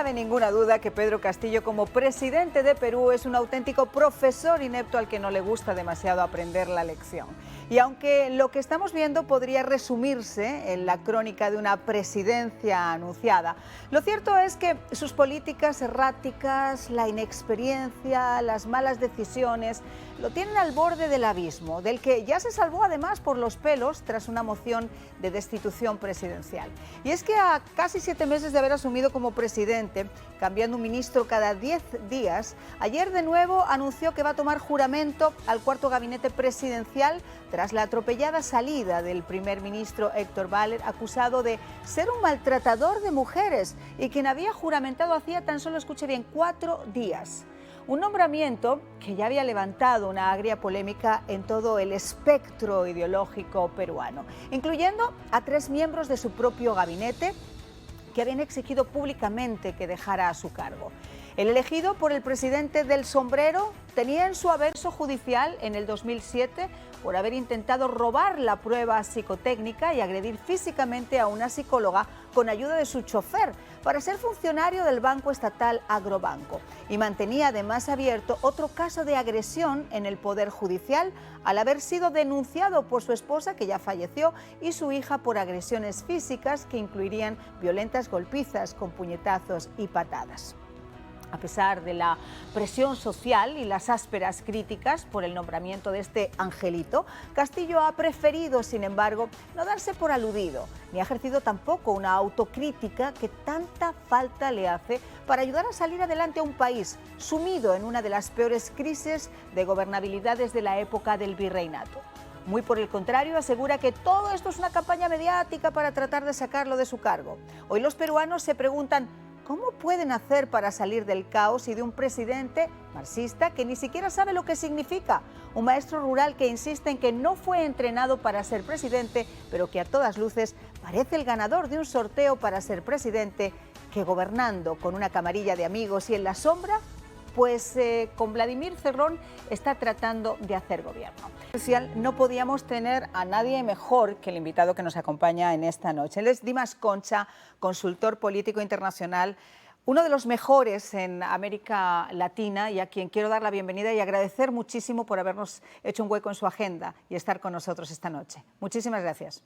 cabe ninguna duda que Pedro Castillo, como presidente de Perú, es un auténtico profesor inepto al que no le gusta demasiado aprender la lección. Y aunque lo que estamos viendo podría resumirse en la crónica de una presidencia anunciada, lo cierto es que sus políticas erráticas, la inexperiencia, las malas decisiones, lo tienen al borde del abismo, del que ya se salvó además por los pelos tras una moción de destitución presidencial. Y es que a casi 7 meses de haber asumido como presidente, cambiando un ministro cada 10 días, ayer de nuevo anunció que va a tomar juramento al cuarto gabinete presidencial tras la atropellada salida del primer ministro Héctor Vallet, acusado de ser un maltratador de mujeres y quien había juramentado hacía tan solo, escuche bien, 4 días. Un nombramiento que ya había levantado una agria polémica en todo el espectro ideológico peruano, incluyendo a 3 miembros de su propio gabinete que habían exigido públicamente que dejara a su cargo. El elegido por el presidente del sombrero tenía en su haberso judicial en el 2007 por haber intentado robar la prueba psicotécnica y agredir físicamente a una psicóloga con ayuda de su chofer para ser funcionario del Banco Estatal Agrobanco. Y mantenía además abierto otro caso de agresión en el Poder Judicial al haber sido denunciado por su esposa, que ya falleció, y su hija por agresiones físicas que incluirían violentas golpizas con puñetazos y patadas. A pesar de la presión social y las ásperas críticas por el nombramiento de este angelito, Castillo ha preferido, sin embargo, no darse por aludido, ni ha ejercido tampoco una autocrítica que tanta falta le hace para ayudar a salir adelante a un país sumido en una de las peores crisis de gobernabilidad desde la época del virreinato. Muy por el contrario, asegura que todo esto es una campaña mediática para tratar de sacarlo de su cargo. Hoy los peruanos se preguntan: ¿cómo pueden hacer para salir del caos y de un presidente marxista que ni siquiera sabe lo que significa? Un maestro rural que insiste en que no fue entrenado para ser presidente, pero que a todas luces parece el ganador de un sorteo para ser presidente, que gobernando con una camarilla de amigos y en la sombra, pues con Vladimir Cerrón está tratando de hacer gobierno. No podíamos tener a nadie mejor que el invitado que nos acompaña en esta noche. Él es Dimas Concha, consultor político internacional, uno de los mejores en América Latina, y a quien quiero dar la bienvenida y agradecer muchísimo por habernos hecho un hueco en su agenda y estar con nosotros esta noche. Muchísimas gracias.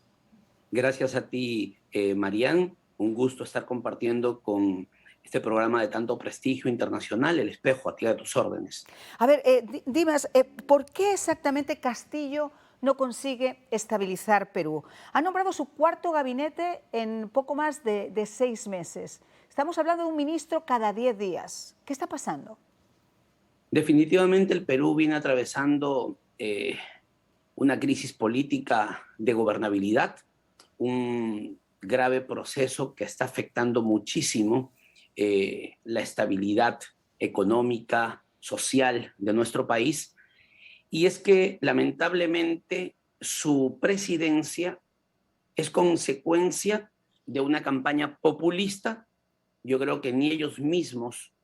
Gracias a ti, Marian. Un gusto estar compartiendo con este programa de tanto prestigio internacional, El Espejo, aquí a tus órdenes. A ver, Dimas, ¿por qué exactamente Castillo no consigue estabilizar Perú? Ha nombrado su cuarto gabinete en poco más de 6 meses. Estamos hablando de un ministro cada 10 días. ¿Qué está pasando? Definitivamente el Perú viene atravesando una crisis política de gobernabilidad, un grave proceso que está afectando muchísimo la estabilidad económica, social de nuestro país. Y es que lamentablemente su presidencia es consecuencia de una campaña populista. Yo creo que ni ellos mismos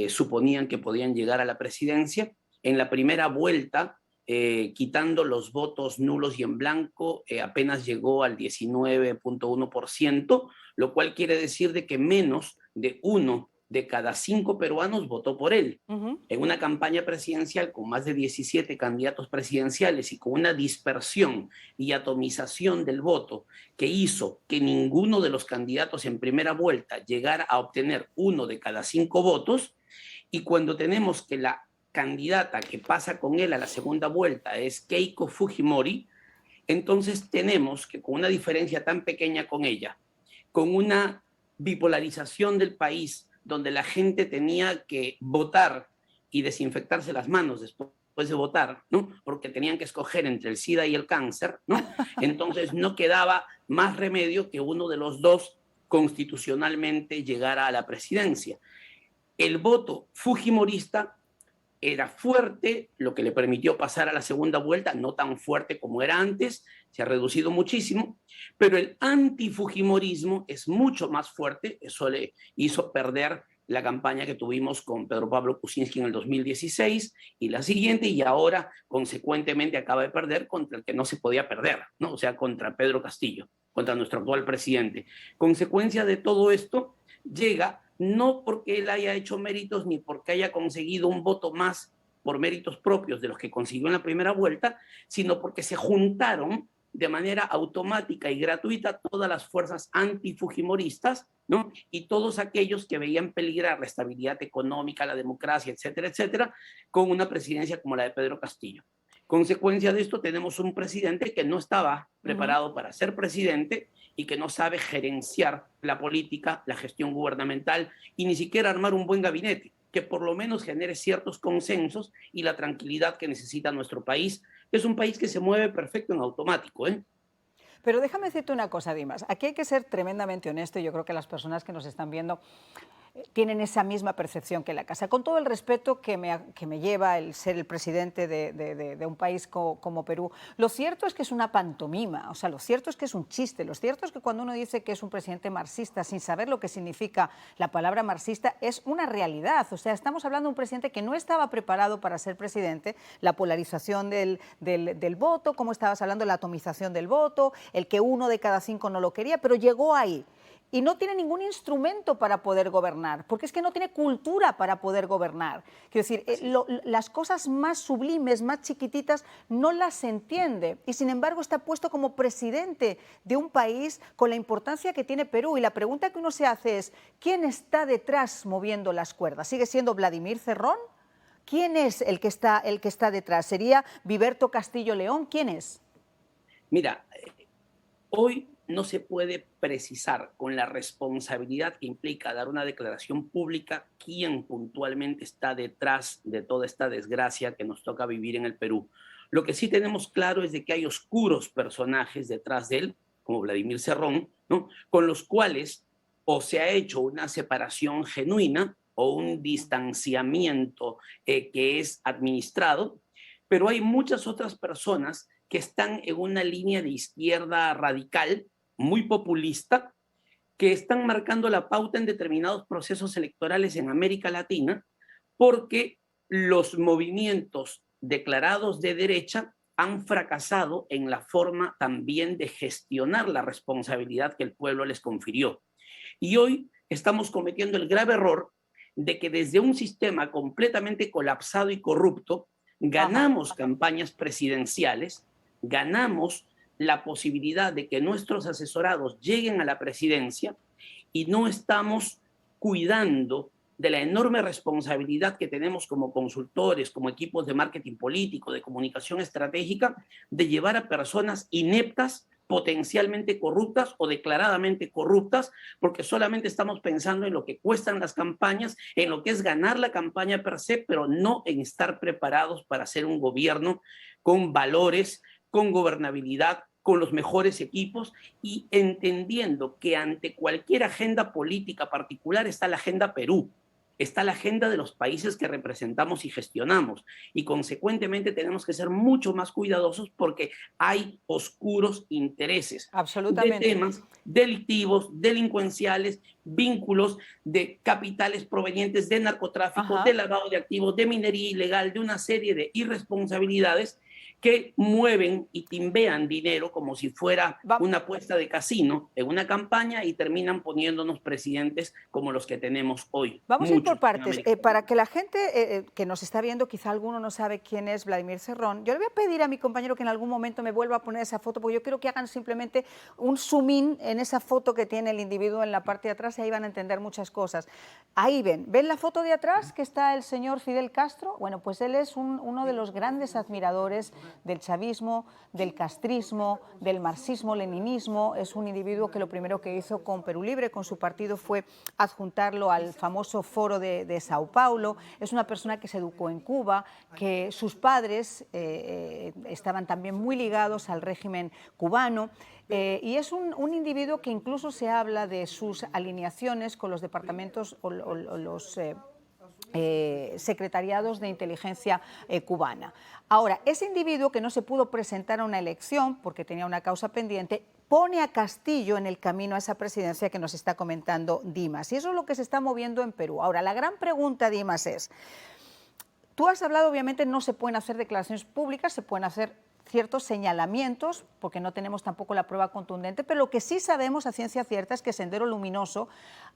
suponían que podían llegar a la presidencia. En la primera vuelta, quitando los votos nulos y en blanco, apenas llegó al 19.1%, lo cual quiere decir de que menos de 1 de cada 5 peruanos votó por él. En una campaña presidencial con más de 17 candidatos presidenciales y con una dispersión y atomización del voto que hizo que ninguno de los candidatos en primera vuelta llegara a obtener 1 de cada 5 votos, y cuando tenemos que la candidata que pasa con él a la segunda vuelta es Keiko Fujimori, entonces tenemos que, con una diferencia tan pequeña con ella, con una bipolarización del país donde la gente tenía que votar y desinfectarse las manos después de votar, ¿no? Porque tenían que escoger entre el SIDA y el cáncer, ¿no? Entonces no quedaba más remedio que uno de los dos constitucionalmente llegara a la presidencia. El voto fujimorista era fuerte, lo que le permitió pasar a la segunda vuelta, no tan fuerte como era antes, se ha reducido muchísimo, pero el antifujimorismo es mucho más fuerte. Eso le hizo perder la campaña que tuvimos con Pedro Pablo Kuczynski en el 2016 y la siguiente, y ahora consecuentemente acaba de perder contra el que no se podía perder, ¿no? O sea, contra Pedro Castillo, contra nuestro actual presidente. Consecuencia de todo esto, llega no porque él haya hecho méritos ni porque haya conseguido un voto más por méritos propios de los que consiguió en la primera vuelta, sino porque se juntaron de manera automática y gratuita todas las fuerzas antifujimoristas, ¿no? Y todos aquellos que veían peligrar la estabilidad económica, la democracia, etcétera, etcétera, con una presidencia como la de Pedro Castillo. Consecuencia de esto, tenemos un presidente que no estaba preparado para ser presidente y que no sabe gerenciar la política, la gestión gubernamental y ni siquiera armar un buen gabinete que por lo menos genere ciertos consensos y la tranquilidad que necesita nuestro país. Es un país que se mueve perfecto en automático, ¿eh? Pero déjame decirte una cosa, Dimas. Aquí hay que ser tremendamente honesto y yo creo que las personas que nos están viendo tienen esa misma percepción que la Casa. Con todo el respeto que me lleva el ser el presidente de un país como Perú, lo cierto es que es una pantomima, o sea, lo cierto es que es un chiste, lo cierto es que cuando uno dice que es un presidente marxista sin saber lo que significa la palabra marxista, es una realidad. O sea, estamos hablando de un presidente que no estaba preparado para ser presidente, la polarización del voto, como estabas hablando, la atomización del voto, el que 1 de cada 5 no lo quería, pero llegó ahí. Y no tiene ningún instrumento para poder gobernar, porque es que no tiene cultura para poder gobernar. Quiero decir, las cosas más sublimes, más chiquititas, no las entiende. Y sin embargo está puesto como presidente de un país con la importancia que tiene Perú. Y la pregunta que uno se hace es, ¿quién está detrás moviendo las cuerdas? ¿Sigue siendo Vladimir Cerrón? ¿Quién es el que está detrás? ¿Sería Viberto Castillo León? ¿Quién es? Mira, hoy no se puede precisar con la responsabilidad que implica dar una declaración pública quién puntualmente está detrás de toda esta desgracia que nos toca vivir en el Perú. Lo que sí tenemos claro es de que hay oscuros personajes detrás de él, como Vladimir Cerrón, ¿no? Con los cuales o se ha hecho una separación genuina o un distanciamiento que es administrado, pero hay muchas otras personas que están en una línea de izquierda radical, muy populista, que están marcando la pauta en determinados procesos electorales en América Latina, porque los movimientos declarados de derecha han fracasado en la forma también de gestionar la responsabilidad que el pueblo les confirió. Y hoy estamos cometiendo el grave error de que desde un sistema completamente colapsado y corrupto, ganamos campañas presidenciales, ganamos la posibilidad de que nuestros asesorados lleguen a la presidencia y no estamos cuidando de la enorme responsabilidad que tenemos como consultores, como equipos de marketing político, de comunicación estratégica, de llevar a personas ineptas, potencialmente corruptas o declaradamente corruptas, porque solamente estamos pensando en lo que cuestan las campañas, en lo que es ganar la campaña per se, pero no en estar preparados para hacer un gobierno con valores, con gobernabilidad, con los mejores equipos y entendiendo que ante cualquier agenda política particular está la agenda Perú, está la agenda de los países que representamos y gestionamos. Y consecuentemente tenemos que ser mucho más cuidadosos porque hay oscuros intereses de temas delictivos, delincuenciales, vínculos de capitales provenientes de narcotráfico, de lavado de activos, de minería ilegal, de una serie de irresponsabilidades que mueven y timbean dinero como si fuera una apuesta de casino en una campaña y terminan poniéndonos presidentes como los que tenemos hoy. Vamos a ir por partes. Para que la gente que nos está viendo, quizá alguno no sabe quién es Vladimir Cerrón, yo le voy a pedir a mi compañero que en algún momento me vuelva a poner esa foto, porque yo quiero que hagan simplemente un zoom in en esa foto que tiene el individuo en la parte de atrás y ahí van a entender muchas cosas. Ahí ven la foto de atrás que está el señor Fidel Castro. Bueno, pues él es uno de los grandes admiradores del chavismo, del castrismo, del marxismo-leninismo. Es un individuo que lo primero que hizo con Perú Libre, con su partido, fue adjuntarlo al famoso Foro de Sao Paulo. Es una persona que se educó en Cuba, que sus padres estaban también muy ligados al régimen cubano. Y es un individuo que incluso se habla de sus alineaciones con los departamentos o los secretariados de inteligencia cubana. Ahora, ese individuo que no se pudo presentar a una elección porque tenía una causa pendiente, pone a Castillo en el camino a esa presidencia que nos está comentando Dimas. Y eso es lo que se está moviendo en Perú. Ahora, la gran pregunta, Dimas, es, tú has hablado, obviamente, no se pueden hacer declaraciones públicas, se pueden hacer ciertos señalamientos, porque no tenemos tampoco la prueba contundente, pero lo que sí sabemos a ciencia cierta es que Sendero Luminoso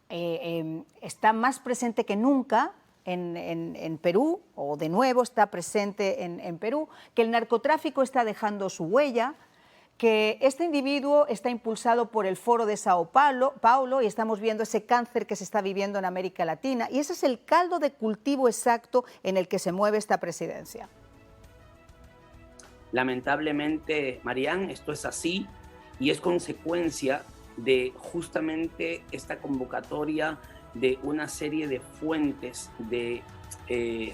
está más presente que nunca en Perú, o de nuevo está presente en Perú, que el narcotráfico está dejando su huella, que este individuo está impulsado por el Foro de Sao Paulo y estamos viendo ese cáncer que se está viviendo en América Latina, y ese es el caldo de cultivo exacto en el que se mueve esta presidencia. Lamentablemente, Marián, esto es así y es consecuencia de justamente esta convocatoria de una serie de fuentes de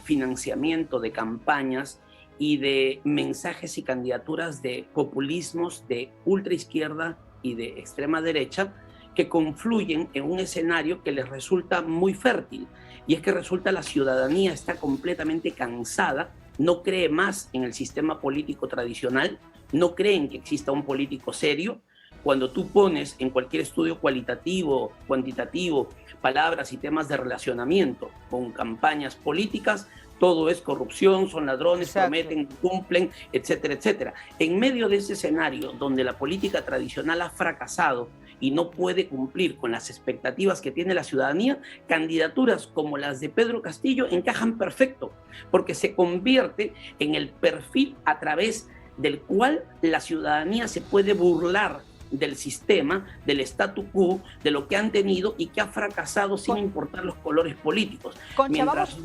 financiamiento de campañas y de mensajes y candidaturas de populismos de ultraizquierda y de extrema derecha que confluyen en un escenario que les resulta muy fértil. Y es que resulta la ciudadanía está completamente cansada, no cree más en el sistema político tradicional, no creen que exista un político serio. Cuando tú pones en cualquier estudio cualitativo, cuantitativo, palabras y temas de relacionamiento con campañas políticas, todo es corrupción, son ladrones, exacto, prometen, cumplen, etcétera, etcétera. En medio de ese escenario donde la política tradicional ha fracasado y no puede cumplir con las expectativas que tiene la ciudadanía, candidaturas como las de Pedro Castillo encajan perfecto, porque se convierte en el perfil a través del cual la ciudadanía se puede burlar del sistema, del statu quo, de lo que han tenido y que ha fracasado sin importar los colores políticos. Concha, mientras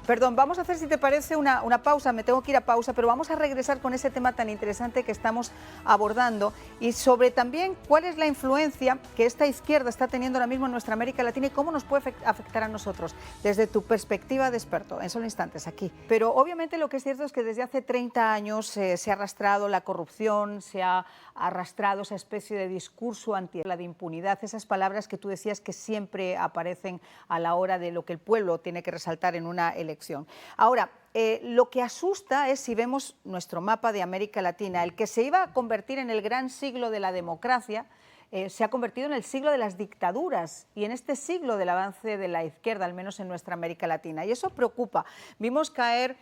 Perdón, vamos a hacer, si te parece, una pausa, me tengo que ir a pausa, pero vamos a regresar con ese tema tan interesante que estamos abordando y sobre también cuál es la influencia que esta izquierda está teniendo ahora mismo en nuestra América Latina y cómo nos puede afectar a nosotros, desde tu perspectiva de experto, en solo instantes aquí. Pero obviamente lo que es cierto es que desde hace 30 años se ha arrastrado la corrupción, se ha arrastrado esa especie de discurso anti la de impunidad, esas palabras que tú decías que siempre aparecen a la hora de lo que el pueblo tiene que resaltar en una elección. Ahora, lo que asusta es, si vemos nuestro mapa de América Latina, el que se iba a convertir en el gran siglo de la democracia, se ha convertido en el siglo de las dictaduras y en este siglo del avance de la izquierda, al menos en nuestra América Latina. Y eso preocupa. Vimos caer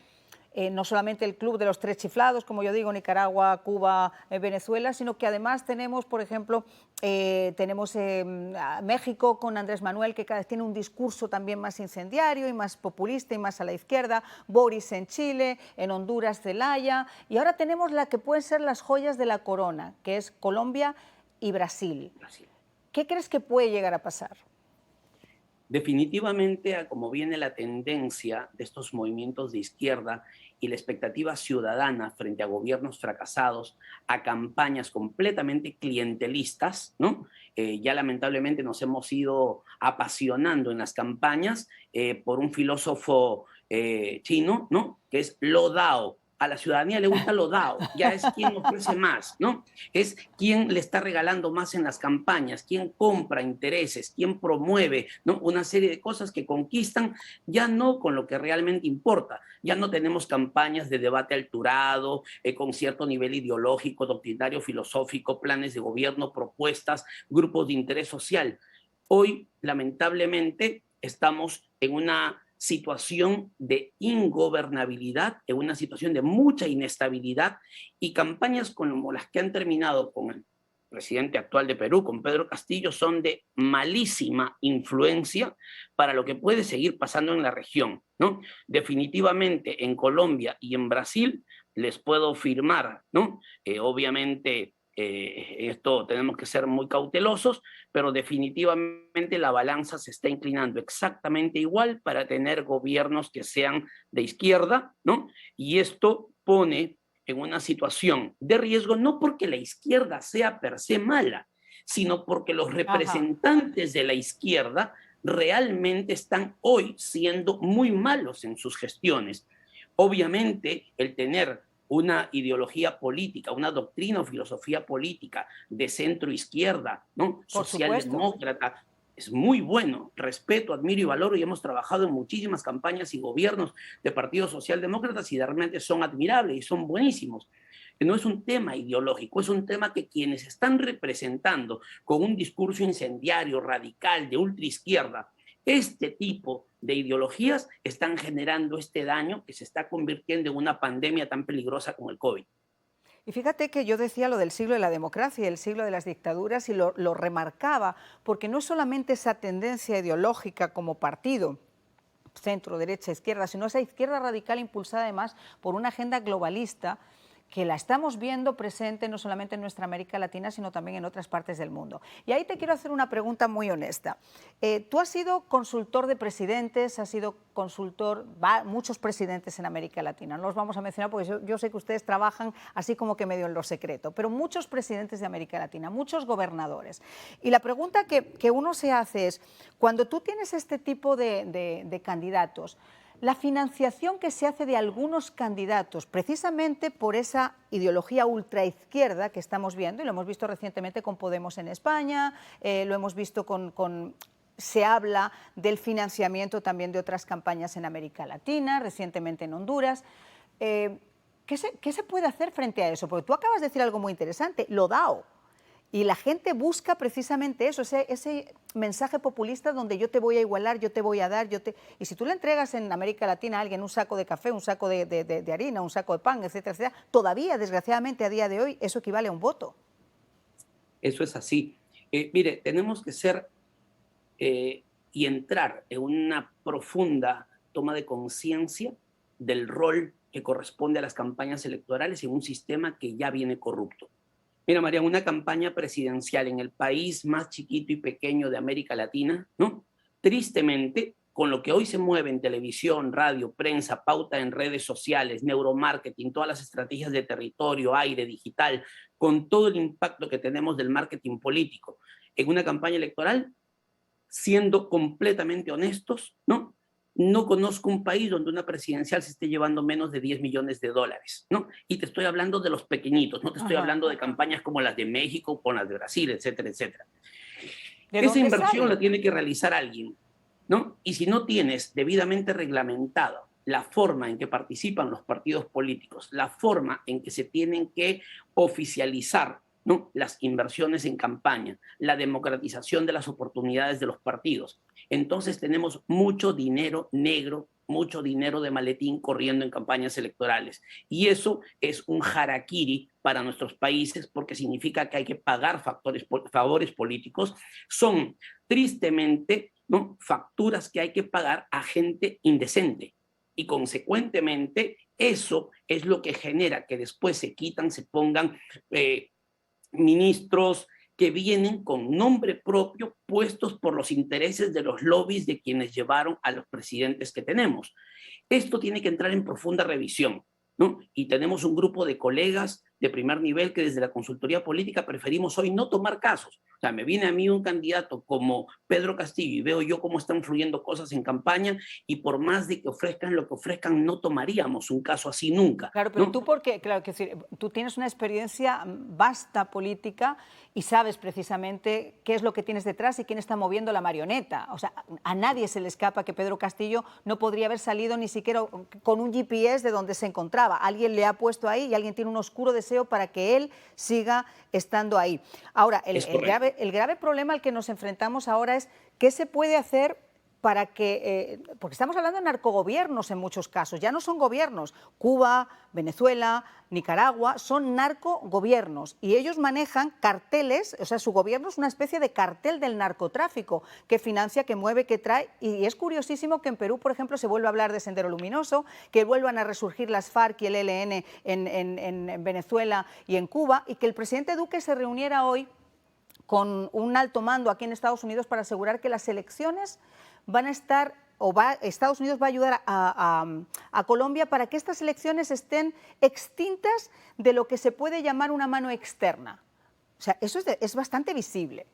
no solamente el club de los tres chiflados, como yo digo, Nicaragua, Cuba, Venezuela, sino que además tenemos, por ejemplo, México con Andrés Manuel, que cada vez tiene un discurso también más incendiario y más populista y más a la izquierda, Boris en Chile, en Honduras, Zelaya, y ahora tenemos la que pueden ser las joyas de la corona, que es Colombia y Brasil. ¿Qué crees que puede llegar a pasar? Definitivamente, a como viene la tendencia de estos movimientos de izquierda y la expectativa ciudadana frente a gobiernos fracasados, a campañas completamente clientelistas, ¿no? Ya lamentablemente nos hemos ido apasionando en las campañas por un filósofo chino, ¿no? Que es Lo Dao. A la ciudadanía le gusta lo dado, ya es quien ofrece más, ¿no? Es quien le está regalando más en las campañas, quien compra intereses, quien promueve, ¿no? Una serie de cosas que conquistan ya no con lo que realmente importa. Ya no tenemos campañas de debate alturado, con cierto nivel ideológico, doctrinario, filosófico, planes de gobierno, propuestas, grupos de interés social. Hoy, lamentablemente, estamos en una situación de ingobernabilidad, en una situación de mucha inestabilidad, y campañas como las que han terminado con el presidente actual de Perú, con Pedro Castillo, son de malísima influencia para lo que puede seguir pasando en la región, ¿no? Definitivamente en Colombia y en Brasil les puedo firmar, ¿no? Obviamente esto tenemos que ser muy cautelosos, pero definitivamente la balanza se está inclinando exactamente igual para tener gobiernos que sean de izquierda, ¿no? Y esto pone en una situación de riesgo, no porque la izquierda sea per se mala, sino porque los representantes de la izquierda realmente están hoy siendo muy malos en sus gestiones. Obviamente, el tener una ideología política, una doctrina o filosofía política de centro-izquierda, ¿no? Socialdemócrata, es muy bueno. Respeto, admiro y valoro, y hemos trabajado en muchísimas campañas y gobiernos de partidos socialdemócratas y realmente son admirables y son buenísimos. No es un tema ideológico, es un tema que quienes están representando con un discurso incendiario, radical, de ultraizquierda, este tipo de ideologías están generando este daño que se está convirtiendo en una pandemia tan peligrosa como el COVID. Y fíjate que yo decía lo del siglo de la democracia, el siglo de las dictaduras, y lo remarcaba, porque no es solamente esa tendencia ideológica como partido, centro, derecha, izquierda, sino esa izquierda radical impulsada además por una agenda globalista que la estamos viendo presente no solamente en nuestra América Latina, sino también en otras partes del mundo. Y ahí te quiero hacer una pregunta muy honesta. Tú has sido consultor de presidentes, has sido consultor, muchos presidentes en América Latina, no los vamos a mencionar porque yo sé que ustedes trabajan así como que medio en lo secreto, pero muchos presidentes de América Latina, muchos gobernadores. Y la pregunta que uno se hace es, cuando tú tienes este tipo de candidatos, la financiación que se hace de algunos candidatos, precisamente por esa ideología ultraizquierda que estamos viendo, y lo hemos visto recientemente con Podemos en España, lo hemos visto se habla del financiamiento también de otras campañas en América Latina, recientemente en Honduras. ¿Qué se puede hacer frente a eso? Porque tú acabas de decir algo muy interesante, lo DAO. Y la gente busca precisamente eso, ese mensaje populista donde yo te voy a igualar, yo te voy a dar, y si tú le entregas en América Latina a alguien un saco de café, un saco de harina, un saco de pan, etcétera, etcétera, todavía, desgraciadamente, a día de hoy, eso equivale a un voto. Eso es así. Mire, tenemos que ser y entrar en una profunda toma de conciencia del rol que corresponde a las campañas electorales en un sistema que ya viene corrupto. Mira, María, una campaña presidencial en el país más chiquito y pequeño de América Latina, ¿no? Tristemente, con lo que hoy se mueve en televisión, radio, prensa, pauta en redes sociales, neuromarketing, todas las estrategias de territorio, aire, digital, con todo el impacto que tenemos del marketing político en una campaña electoral, siendo completamente honestos, ¿no? No conozco un país donde una presidencial se esté llevando menos de 10 millones de dólares, ¿no? Y te estoy hablando de los pequeñitos, no te estoy hablando de campañas como las de México, con las de Brasil, etcétera, etcétera. Esa inversión la tiene que realizar alguien, ¿no? Y si no tienes debidamente reglamentado la forma en que participan los partidos políticos, la forma en que se tienen que oficializar, ¿no?, las inversiones en campaña, la democratización de las oportunidades de los partidos, entonces tenemos mucho dinero negro, mucho dinero de maletín corriendo en campañas electorales. Y eso es un harakiri para nuestros países porque significa que hay que pagar favores políticos. Son, tristemente, ¿no?, facturas que hay que pagar a gente indecente. Y consecuentemente, eso es lo que genera que después se quitan, se pongan ministros que vienen con nombre propio puestos por los intereses de los lobbies de quienes llevaron a los presidentes que tenemos. Esto tiene que entrar en profunda revisión, ¿no? Y tenemos un grupo de colegas de primer nivel que desde la consultoría política preferimos hoy no tomar casos. O sea, me viene a mí un candidato como Pedro Castillo y veo yo cómo están fluyendo cosas en campaña y por más de que ofrezcan lo que ofrezcan, no tomaríamos un caso así nunca. Claro, pero ¿no? tú porque, claro, que decir, tú tienes una experiencia vasta política y sabes precisamente qué es lo que tienes detrás y quién está moviendo la marioneta. O sea, a nadie se le escapa que Pedro Castillo no podría haber salido ni siquiera con un GPS de donde se encontraba. Alguien le ha puesto ahí y alguien tiene un oscuro deseo para que él siga estando ahí. Ahora, el grave problema al que nos enfrentamos ahora es qué se puede hacer para que, porque estamos hablando de narcogobiernos en muchos casos, ya no son gobiernos, Cuba, Venezuela, Nicaragua, son narcogobiernos y ellos manejan carteles, o sea, su gobierno es una especie de cartel del narcotráfico que financia, que mueve, que trae, y es curiosísimo que en Perú, por ejemplo, se vuelva a hablar de Sendero Luminoso, que vuelvan a resurgir las FARC y el ELN en Venezuela y en Cuba, y que el presidente Duque se reuniera hoy con un alto mando aquí en Estados Unidos para asegurar que las elecciones van a estar, Estados Unidos va a ayudar a Colombia para que estas elecciones estén extintas de lo que se puede llamar una mano externa. O sea, eso es bastante visible.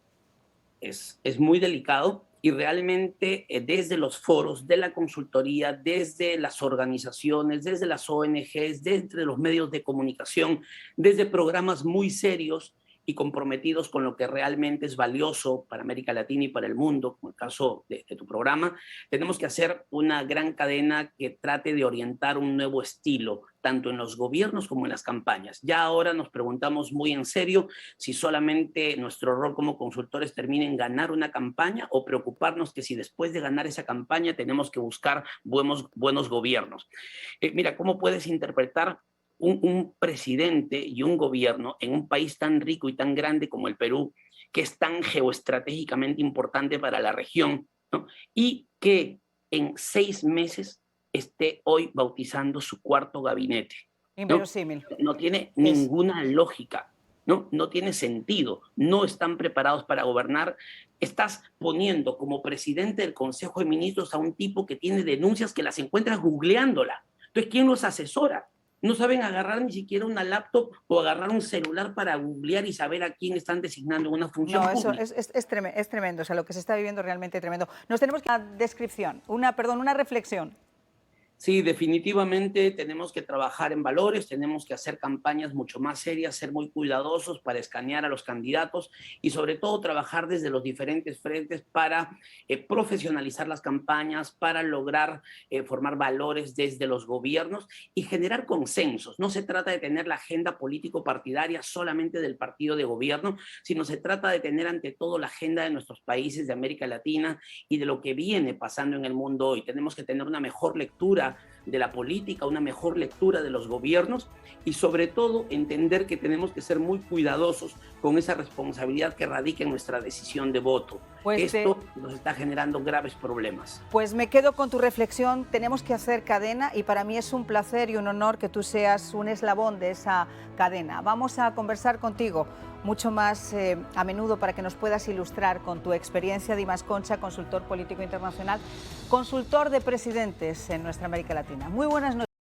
Es muy delicado y realmente desde los foros de la consultoría, desde las organizaciones, desde las ONGs, desde los medios de comunicación, desde programas muy serios y comprometidos con lo que realmente es valioso para América Latina y para el mundo, como el caso de tu programa, tenemos que hacer una gran cadena que trate de orientar un nuevo estilo, tanto en los gobiernos como en las campañas. Ya ahora nos preguntamos muy en serio si solamente nuestro rol como consultores termina en ganar una campaña o preocuparnos que si después de ganar esa campaña tenemos que buscar buenos gobiernos. Mira, ¿cómo puedes interpretar un presidente y un gobierno en un país tan rico y tan grande como el Perú, que es tan geoestratégicamente importante para la región, ¿no? Y que en 6 meses esté hoy bautizando su cuarto gabinete, ¿no? Inverosímil. No tiene Es, ninguna lógica, ¿no? No tiene sentido, no están preparados para gobernar. Estás poniendo como presidente del Consejo de Ministros a un tipo que tiene denuncias que las encuentras googleándola. Entonces, ¿quién los asesora? No saben agarrar ni siquiera una laptop o agarrar un celular para googlear y saber a quién están designando en una función no, eso pública. es tremendo, o sea, lo que se está viviendo es realmente tremendo. Nos tenemos que una descripción, una reflexión. Sí, definitivamente tenemos que trabajar en valores, tenemos que hacer campañas mucho más serias, ser muy cuidadosos para escanear a los candidatos y sobre todo trabajar desde los diferentes frentes para profesionalizar las campañas, para lograr formar valores desde los gobiernos y generar consensos. No se trata de tener la agenda político-partidaria solamente del partido de gobierno, sino se trata de tener ante todo la agenda de nuestros países de América Latina y de lo que viene pasando en el mundo hoy. Tenemos que tener una mejor lectura de la política, una mejor lectura de los gobiernos y sobre todo entender que tenemos que ser muy cuidadosos con esa responsabilidad que radica en nuestra decisión de voto. Esto nos está generando graves problemas. Pues me quedo con tu reflexión, tenemos que hacer cadena y para mí es un placer y un honor que tú seas un eslabón de esa cadena. Vamos a conversar contigo mucho más a menudo para que nos puedas ilustrar con tu experiencia. Dimas Concha, consultor político internacional, consultor de presidentes en nuestra América Latina. Muy buenas noches.